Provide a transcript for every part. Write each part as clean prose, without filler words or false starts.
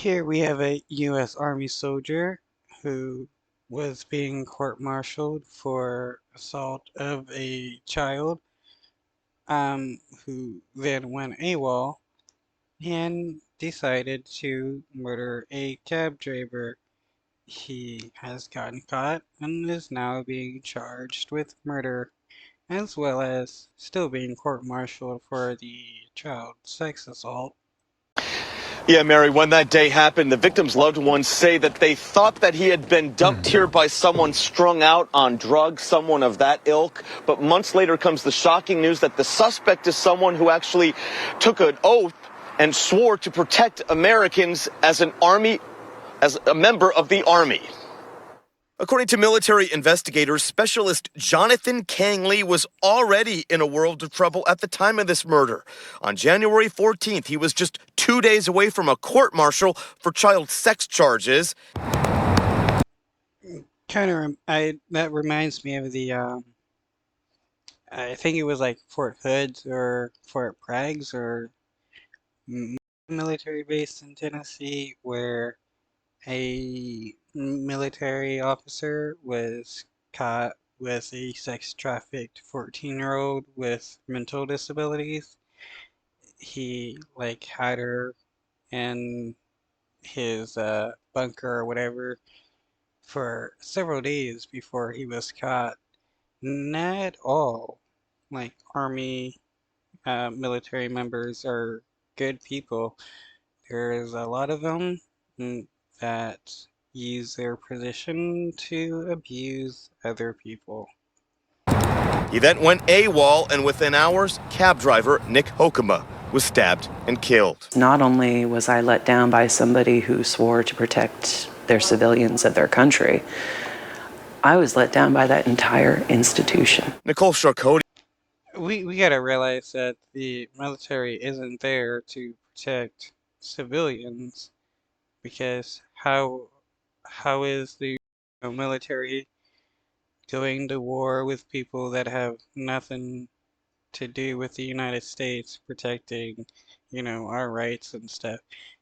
Here we have a U.S. Army soldier who was being court-martialed for assault of a child, who then went AWOL and decided to murder a cab driver. He has gotten caught and is now being charged with murder, as well as still being court-martialed for the child sex assault. Yeah, Mary, when that day happened, the victim's loved ones say that they thought that he had been dumped here by someone strung out on drugs, someone of that ilk. But months later comes the shocking news that the suspect is someone who actually took an oath and swore to protect Americans as a member of the Army. According to military investigators, Specialist Jonathan Kang Lee was already in a world of trouble at the time of this murder. On January 14th, he was just 2 days away from a court-martial for child sex charges. That reminds me of the I think it was like Fort Hoods or Fort Braggs or military base in Tennessee, where a military officer was caught with a sex trafficked 14-year-old with mental disabilities. He like had her in his bunker or whatever for several days before he was caught. Not all like Army military members are good people. There's a lot of them that use their position to abuse other people. He then went AWOL, and within hours, cab driver Nick Hokema was stabbed and killed. Not only was I let down by somebody who swore to protect their civilians of their country, I was let down by that entire institution. Nicole Charcot. We gotta realize that the military isn't there to protect civilians, because how is the military going to war with people that have nothing to do with the United States protecting, our rights and stuff?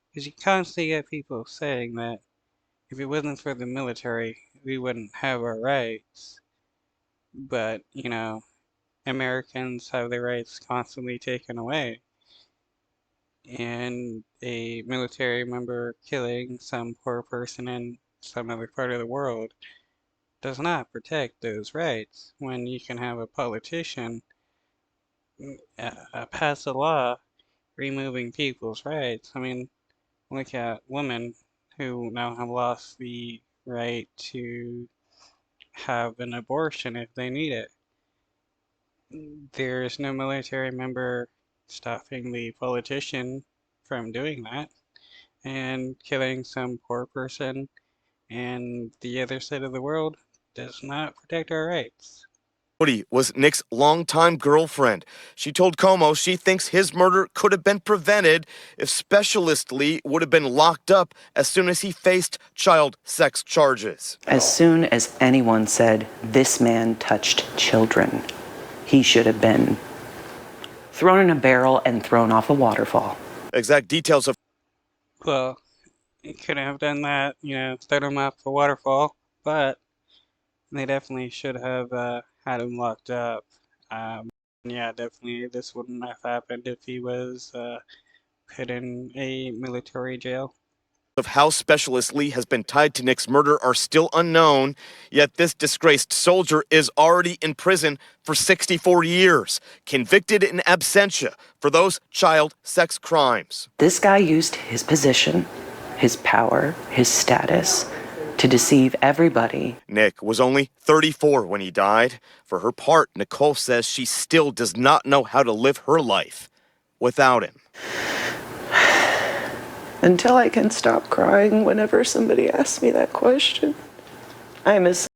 Because you constantly get people saying that if it wasn't for the military, we wouldn't have our rights. But, Americans have their rights constantly taken away. And a military member killing some poor person in some other part of the world does not protect those rights, when you can have a politician pass a law removing people's rights. I mean, look at women who now have lost the right to have an abortion if they need it. There's no military member stopping the politician from doing that and killing some poor person, and the other side of the world does not protect our rights. Cody was Nick's longtime girlfriend. She told Como she thinks his murder could have been prevented if Specialist Lee would have been locked up as soon as he faced child sex charges. As soon as anyone said, "This man touched children," he should have been thrown in a barrel and thrown off a waterfall. Exact details of... Well, he could have done that, thrown him off a waterfall, but they definitely should have had him locked up. Yeah, definitely this wouldn't have happened if he was put in a military jail. Of how Specialist Lee has been tied to Nick's murder are still unknown, yet this disgraced soldier is already in prison for 64 years, convicted in absentia for those child sex crimes. This guy used his position, his power, his status to deceive everybody. Nick was only 34 when he died. For her part, Nicole says she still does not know how to live her life without him. Until I can stop crying whenever somebody asks me that question, I miss